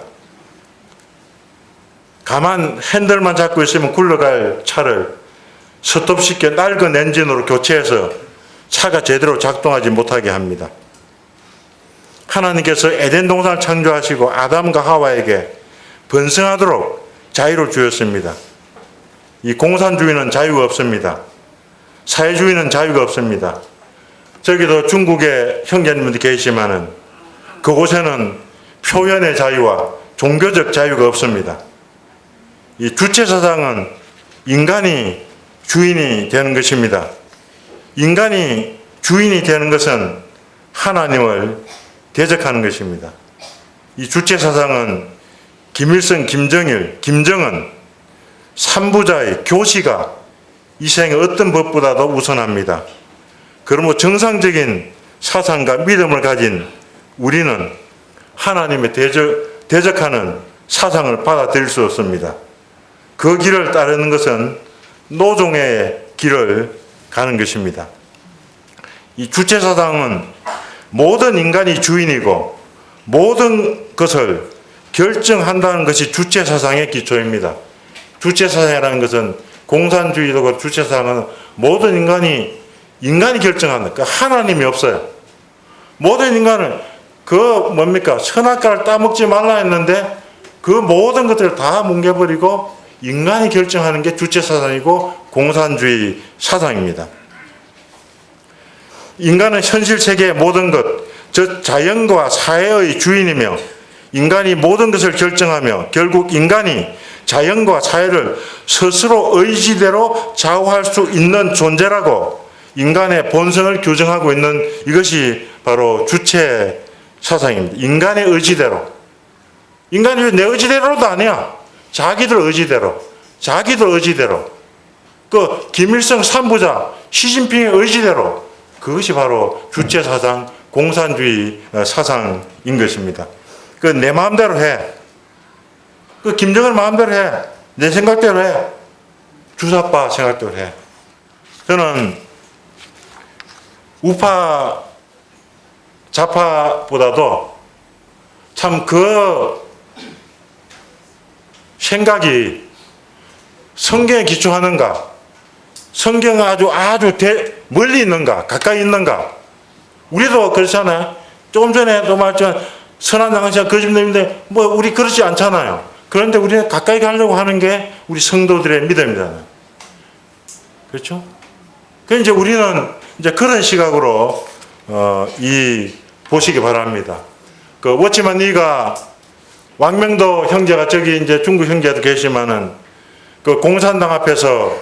가만 핸들만 잡고 있으면 굴러갈 차를 스톱시켜 낡은 엔진으로 교체해서 차가 제대로 작동하지 못하게 합니다. 하나님께서 에덴 동산을 창조하시고 아담과 하와에게 번성하도록 자유를 주었습니다. 이 공산주의는 자유가 없습니다. 사회주의는 자유가 없습니다. 저기도 중국의 형제님들 계시지만은 그곳에는 표현의 자유와 종교적 자유가 없습니다. 이 주체사상은 인간이 주인이 되는 것입니다. 인간이 주인이 되는 것은 하나님을 대적하는 것입니다. 이 주체사상은 김일성, 김정일, 김정은 3부자의 교시가 이 세상의 어떤 법보다도 우선합니다. 그러므로 정상적인 사상과 믿음을 가진 우리는 하나님의 대적하는 사상을 받아들일 수 없습니다. 그 길을 따르는 것은 노종의 길을 가는 것입니다. 이 주체사상은 모든 인간이 주인이고 모든 것을 결정한다는 것이 주체사상의 기초입니다. 주체사상이라는 것은 공산주의도 주체사상은 모든 인간이 결정한다. 그러니까 하나님이 없어요. 모든 인간은 선악과를 따먹지 말라 했는데 그 모든 것들을 다 뭉개버리고 인간이 결정하는 게 주체사상이고 공산주의 사상입니다. 인간은 현실 세계의 모든 것, 즉 자연과 사회의 주인이며 인간이 모든 것을 결정하며 결국 인간이 자연과 사회를 스스로 의지대로 좌우할 수 있는 존재라고 인간의 본성을 규정하고 있는 이것이 바로 주체 사상입니다. 인간의 의지대로. 인간이 내 의지대로도 아니야. 자기들 의지대로. 김일성 3부자, 시진핑의 의지대로. 그것이 바로 주체 사상, 공산주의 사상인 것입니다. 내 마음대로 해. 김정은 마음대로 해. 내 생각대로 해. 주사빠 생각대로 해. 저는 우파, 좌파보다도 참 생각이 성경에 기초하는가, 성경은 아주 멀리 있는가, 가까이 있는가. 우리도 그렇잖아요. 조금 전에도 말했지만 선한 양식과 거짓말인데 우리 그렇지 않잖아요. 그런데 우리는 가까이 가려고 하는 게 우리 성도들의 믿음이잖아요. 그렇죠? 그래서 이제 우리는 이제 그런 시각으로 보시기 바랍니다. 워치만 니가 왕명도 형제가 저기 이제 중국 형제도 계시지만은 공산당 앞에서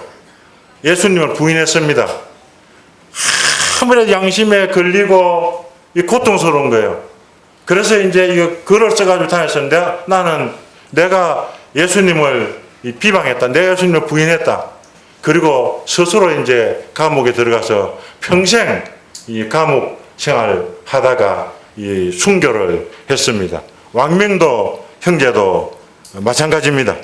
예수님을 부인했습니다. 아무래도 양심에 걸리고 고통스러운 거예요. 그래서 이제 이거 글을 써가지고 다녔었는데 내가 예수님을 비방했다. 내가 예수님을 부인했다. 그리고 스스로 이제 감옥에 들어가서 평생 이 감옥 생활을 하다가 이 순교를 했습니다. 왕명도 형제도 마찬가지입니다.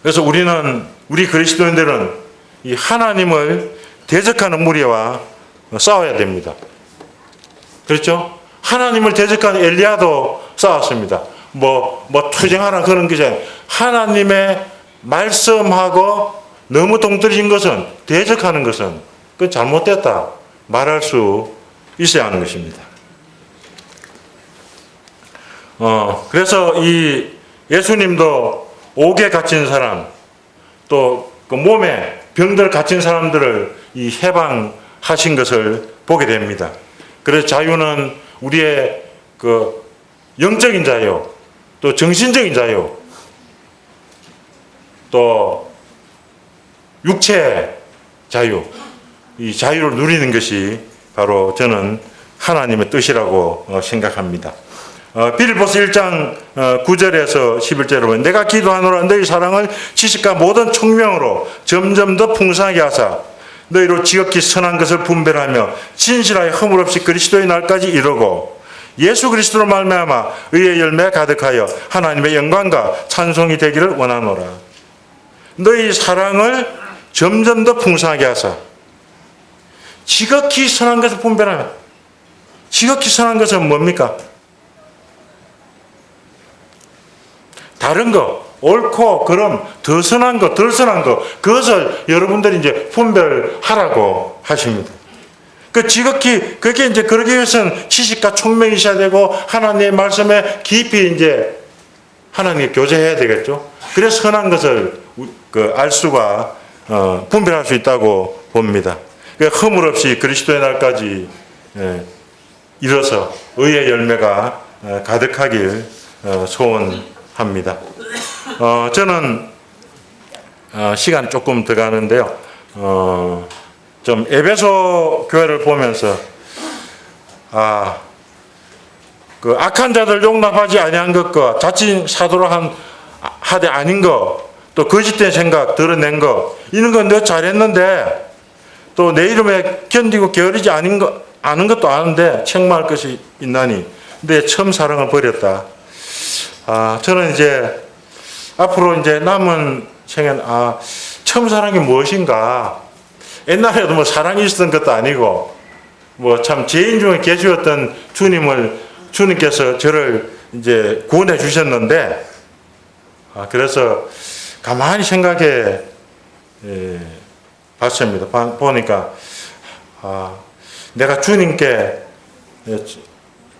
그래서 우리 그리스도인들은 이 하나님을 대적하는 무리와 싸워야 됩니다. 그렇죠? 하나님을 대적하는 엘리야도 싸웠습니다. 투쟁하라 그런 게 아니라 하나님의 말씀하고 너무 동떨어진 것은, 대적하는 것은 그건 잘못됐다 말할 수 있어야 하는 것입니다. 그래서 이 예수님도 옥에 갇힌 사람, 또 그 몸에 병들 갇힌 사람들을 이 해방하신 것을 보게 됩니다. 그래서 자유는 우리의 그 영적인 자유, 또 정신적인 자유, 또 육체 자유, 이 자유를 누리는 것이 바로 저는 하나님의 뜻이라고 생각합니다. 빌립보서 1장 9절에서 11절에 보면 내가 기도하노라 너희 사랑을 지식과 모든 총명으로 점점 더 풍성하게 하사 너희로 지극히 선한 것을 분별하며 진실하여 허물 없이 그리스도의 날까지 이루고 예수 그리스도로 말미암아 의의 열매가 가득하여 하나님의 영광과 찬송이 되기를 원하노라. 너희 사랑을 점점 더 풍성하게 하사 지극히 선한 것을 분별하며, 지극히 선한 것은 뭡니까? 다른 거, 옳고 그름, 더 선한 거, 덜 선한 거, 그것을 여러분들이 이제 분별하라고 하십니다. 지극히, 그게 이제 그러기 위해서는 지식과 총명이 있어야 되고, 하나님의 말씀에 깊이 이제 하나님께 교제해야 되겠죠. 그래서 선한 것을 알 수가, 분별할 수 있다고 봅니다. 허물 없이 그리스도의 날까지 이뤄서 의의 열매가 가득하길 소원합니다. 저는 시간이 조금 더 가는데요. 좀 에베소 교회를 보면서 그 악한 자들 용납하지 아니한 것과 자칭 사도라 하되 아닌 것, 또 거짓된 생각 드러낸 것, 이런 건 너 잘했는데 또 내 이름에 견디고 게으르지 아는 것도 아는데 책망할 것이 있나니 내 처음 사랑을 버렸다. 저는 이제 앞으로 이제 남은 생애는 처음 사랑이 무엇인가? 옛날에도 뭐 사랑이 있었던 것도 아니고 뭐 참 죄인 중에 계주였던 주님께서 저를 이제 구원해 주셨는데 그래서 가만히 생각해 봤습니다. 보니까 내가 주님께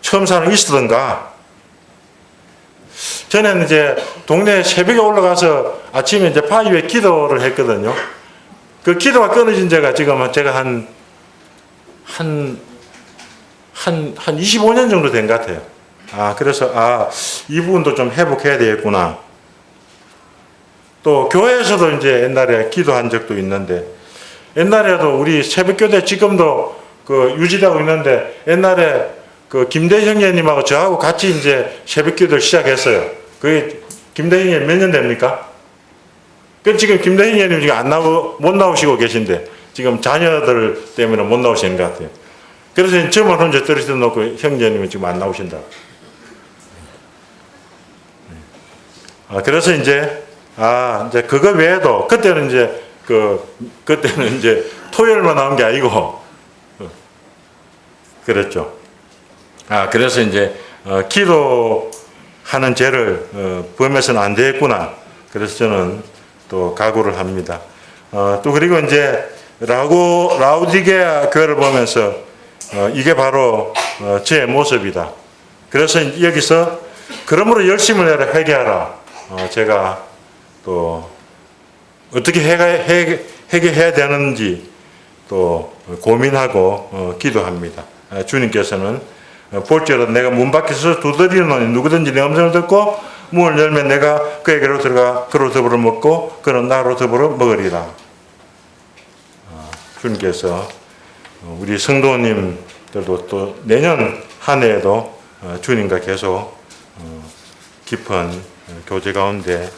처음 사랑이 있었던가? 저는 이제 동네 새벽에 올라가서 아침에 이제 바위 위에 기도를 했거든요. 그 기도가 끊어진 지가 지금 제가 한 25년 정도 된 것 같아요. 그래서 이 부분도 좀 회복해야 되겠구나. 또 교회에서도 이제 옛날에 기도한 적도 있는데, 옛날에도 우리 새벽교대 지금도 그 유지되고 있는데, 옛날에 그 김대형 형님하고 저하고 같이 이제 새벽기도를 시작했어요. 그게 김대형 형님 몇 년 됩니까? 지금 김대형 형님 지금 못 나오시고 계신데, 지금 자녀들 때문에 못 나오시는 것 같아요. 그래서 저만 혼자 떨어져 놓고 형제님은 지금 안 나오신다. 그래서 이제 그거 외에도 그때는 이제 토요일만 나온 게 아니고 그랬죠. 그래서 이제 기도하는 죄를 범해서는 안 되겠구나. 그래서 저는 또 각오를 합니다. 또 그리고 이제 라우디게아 교회를 보면서 이게 바로 제 모습이다. 그래서 여기서 그러므로 열심을 내라 회개하라. 제가 또 어떻게 회개해야 되는지 또 고민하고 기도합니다. 주님께서는 볼지어다 내가 문 밖에서 두드리노니 누구든지 내 음성을 듣고 문을 열면 내가 그에게로 들어가 그로 더불어 먹고 그는 나로 더불어 먹으리라. 주님께서 우리 성도님들도 또 내년 한 해에도 주님과 계속 깊은 교제 가운데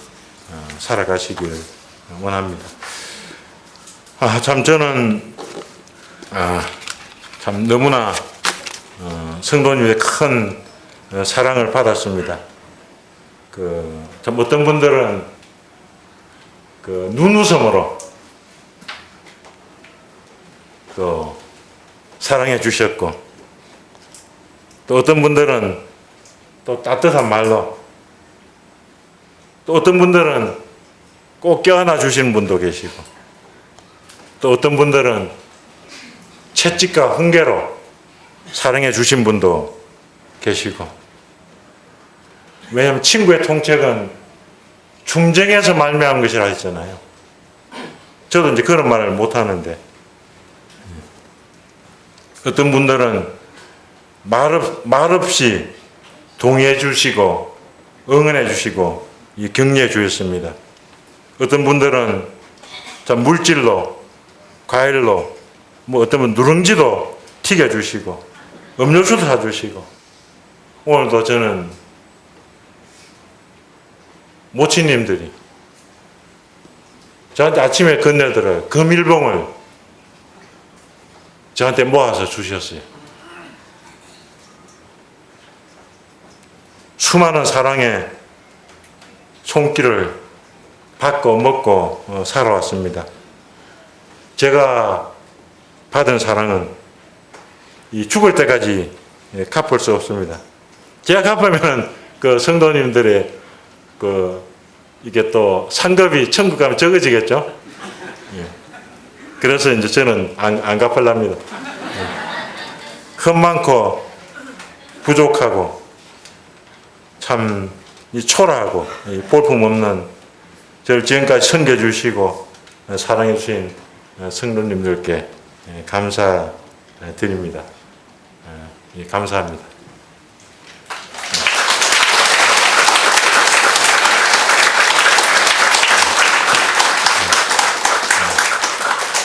살아가시길 원합니다. 참 저는 참 너무나 성도님의 큰 사랑을 받았습니다. 참 어떤 분들은 눈웃음으로 또 사랑해 주셨고, 또 어떤 분들은 또 따뜻한 말로, 또 어떤 분들은 꼭 껴안아 주시는 분도 계시고, 또 어떤 분들은 채찍과 훈계로 사랑해 주신 분도 계시고. 왜냐하면 친구의 통책은 중정에서 말미암은 것이라 했잖아요. 저도 이제 그런 말을 못 하는데, 어떤 분들은 말 없이 동의해 주시고 응원해 주시고 격려해 주셨습니다. 어떤 분들은 물질로, 과일로, 어떤 분 누룽지도 튀겨 주시고 음료수도 사 주시고. 오늘도 저는 모친님들이 저한테 아침에 건네들어요. 금일봉을 저한테 모아서 주셨어요. 수많은 사랑의 손길을 받고 먹고 살아왔습니다. 제가 받은 사랑은 죽을 때까지 갚을 수 없습니다. 제가 갚으면 성도님들의 이게 또 상급이 천국 가면 적어지겠죠? 그래서 이제 저는 안 갚으랍니다. 흠 많고 부족하고 참 초라하고 볼품없는 저를 지금까지 섬겨주시고 사랑해주신 성도님들께 감사드립니다. 감사합니다.